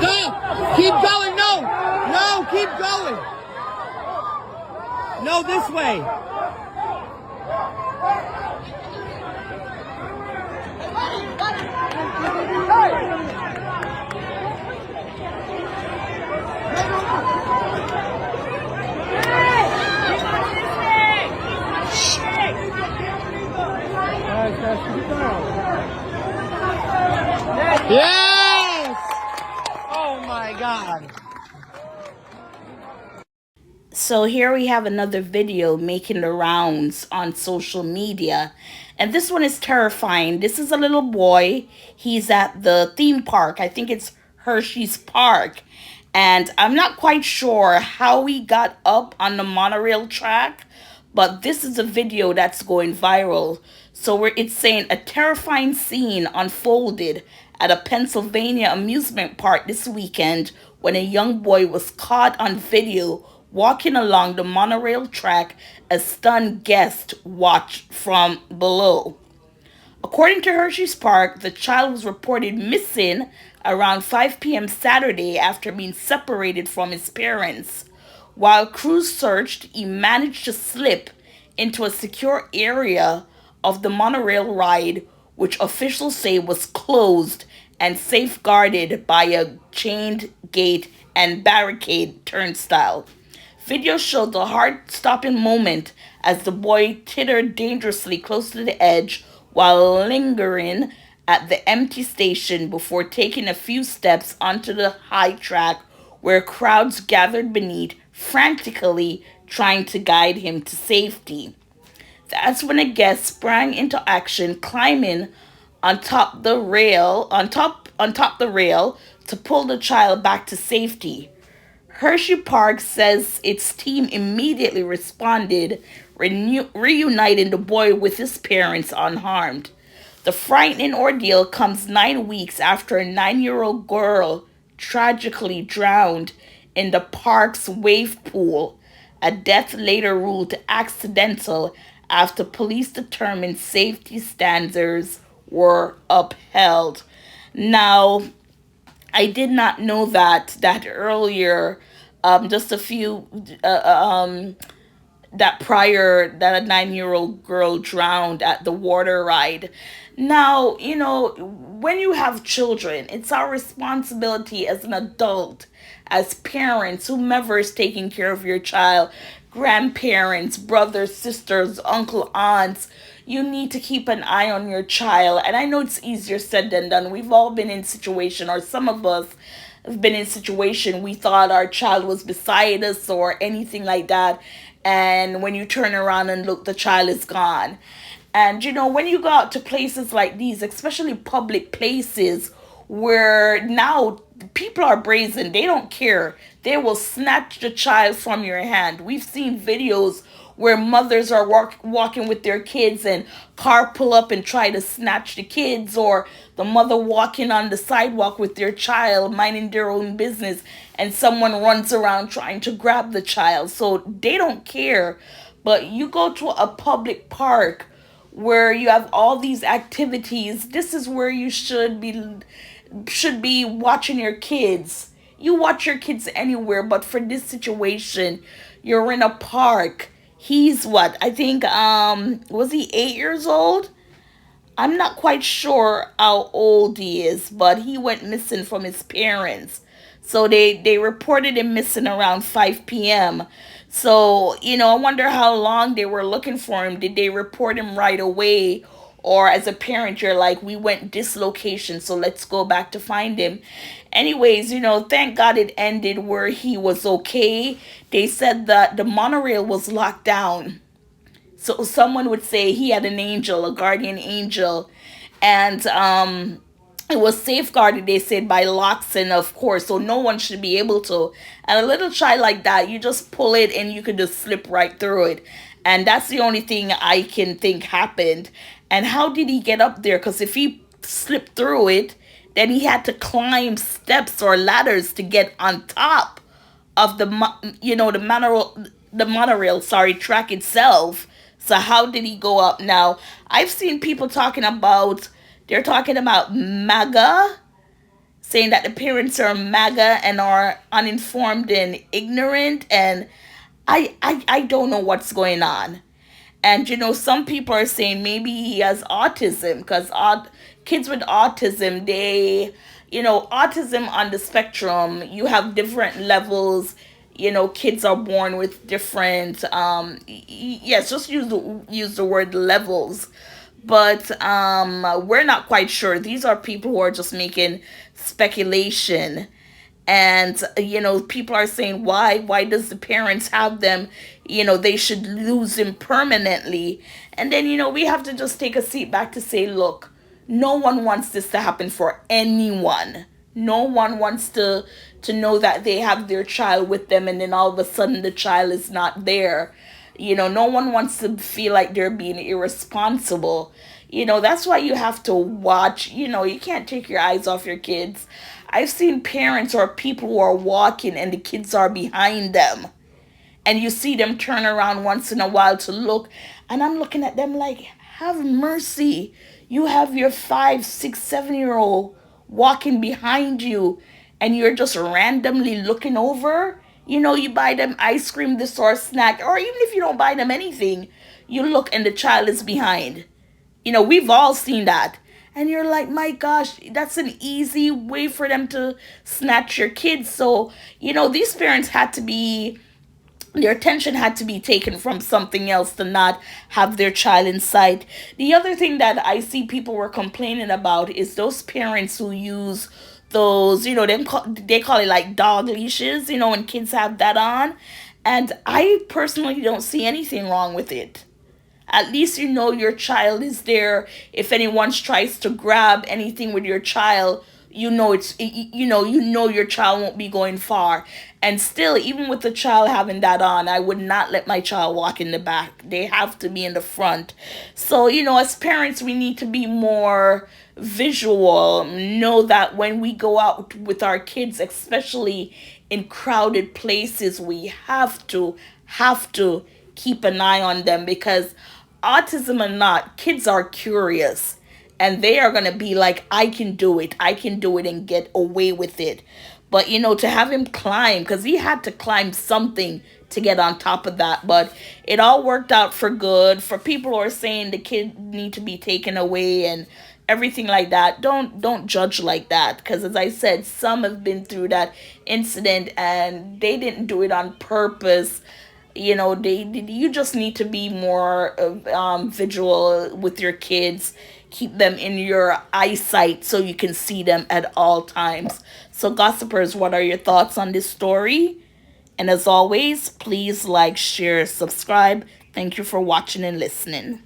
Stop! Keep going! No! No! Keep going! No, this way! Yes! Oh my God. So here we have another video making the rounds on social media. And this one is terrifying. This is a little boy. He's at the theme park. I think it's Hershey's Park. And I'm not quite sure how he got up on the monorail track, but this is a video that's going viral. So it's saying a terrifying scene unfolded at a Pennsylvania amusement park this weekend when a young boy was caught on video walking along the monorail track as stunned guests watched from below. According to Hershey's Park, the child was reported missing around 5 p.m. Saturday after being separated from his parents. While crews searched, he managed to slip into a secure area of the monorail ride, which officials say was closed and safeguarded by a chained gate and barricade turnstile. Video showed the heart-stopping moment as the boy tittered dangerously close to the edge while lingering at the empty station before taking a few steps onto the high track where crowds gathered beneath, frantically trying to guide him to safety. That's when a guest sprang into action, climbing on top the rail to pull the child back to safety. Hershey Park says its team immediately responded, reuniting the boy with his parents unharmed. The frightening ordeal comes 9 weeks after a 9-year-old girl tragically drowned in the park's wave pool, a death later ruled accidental after police determined safety standards were upheld. Now, I did not know that earlier, just a few, that prior, that a 9-year-old girl drowned at the water ride. Now, you know, when you have children, it's our responsibility as an adult, as parents, whomever is taking care of your child, grandparents, brothers, sisters, uncle, aunts, you need to keep an eye on your child. And I know it's easier said than done. We've all been in situation, or some of us have been in situation, we thought our child was beside us or anything like that. And when you turn around and look, the child is gone. And, you know, when you go out to places like these, especially public places where now people are brazen, they don't care. They will snatch the child from your hand. We've seen videos where mothers are walking with their kids and car pull up and try to snatch the kids, or the mother walking on the sidewalk with their child minding their own business and someone runs around trying to grab the child. So they don't care. But you go to a public park where you have all these activities, this is where you should be watching your kids. You watch your kids anywhere, but for this situation, you're in a park. He's what? I think, was he 8 years old? I'm not quite sure how old he is, but he went missing from his parents. So they reported him missing around 5 p.m. So, you know, I wonder how long they were looking for him. Did they report him right away? Or as a parent, you're like, we went this location, so let's go back to find him. Anyways, you know, thank God it ended where he was okay. They said that the monorail was locked down. So someone would say he had an angel, a guardian angel. And it was safeguarded, they said, by locks, and of course, so no one should be able to. And a little child like that, you just pull it and you could just slip right through it. And that's the only thing I can think happened. And how did he get up there? Because if he slipped through it, then he had to climb steps or ladders to get on top of the the monorail, sorry, track itself. So how did he go up? Now, I've seen people they're talking about MAGA, saying that the parents are MAGA and are uninformed and ignorant, and I don't know what's going on. And some people are saying maybe he has autism, because kids with autism, autism on the spectrum, you have different levels. Kids are born with different, yes, just use the word levels. But we're not quite sure. These are people who are just making speculation. And people are saying, why does the parents have them? They should lose him permanently. And then we have to just take a seat back to say, look, no one wants this to happen for anyone. No one wants to know that they have their child with them and then all of a sudden the child is not there. No one wants to feel like they're being irresponsible. That's why you have to watch. You can't take your eyes off your kids. I've seen parents or people who are walking and the kids are behind them. And you see them turn around once in a while to look. And I'm looking at them like, have mercy. You have your 5, 6, 7-year-old walking behind you and you're just randomly looking over. You buy them ice cream, this or snack, or even if you don't buy them anything, you look and the child is behind. We've all seen that. And you're like, my gosh, that's an easy way for them to snatch your kids. So, these parents their attention had to be taken from something else to not have their child in sight. The other thing that I see people were complaining about is those parents who use those, they call it like dog leashes, when kids have that on. And I personally don't see anything wrong with it. At least your child is there. If anyone tries to grab anything with your child, your child won't be going far. And still, even with the child having that on, I would not let my child walk in the back. They have to be in the front. So, as parents, we need to be more visual. Know that when we go out with our kids, especially in crowded places, we have to keep an eye on them, because autism or not, kids are curious. And they are going to be like, I can do it, and get away with it. But, to have him climb, because he had to climb something to get on top of that. But it all worked out for good. For people who are saying the kid need to be taken away and everything like that, don't judge like that. Because as I said, some have been through that incident and they didn't do it on purpose. You just need to be more visual with your kids. Keep them in your eyesight so you can see them at all times. So gossipers, what are your thoughts on this story? And as always, please like, share, subscribe. Thank you for watching and listening.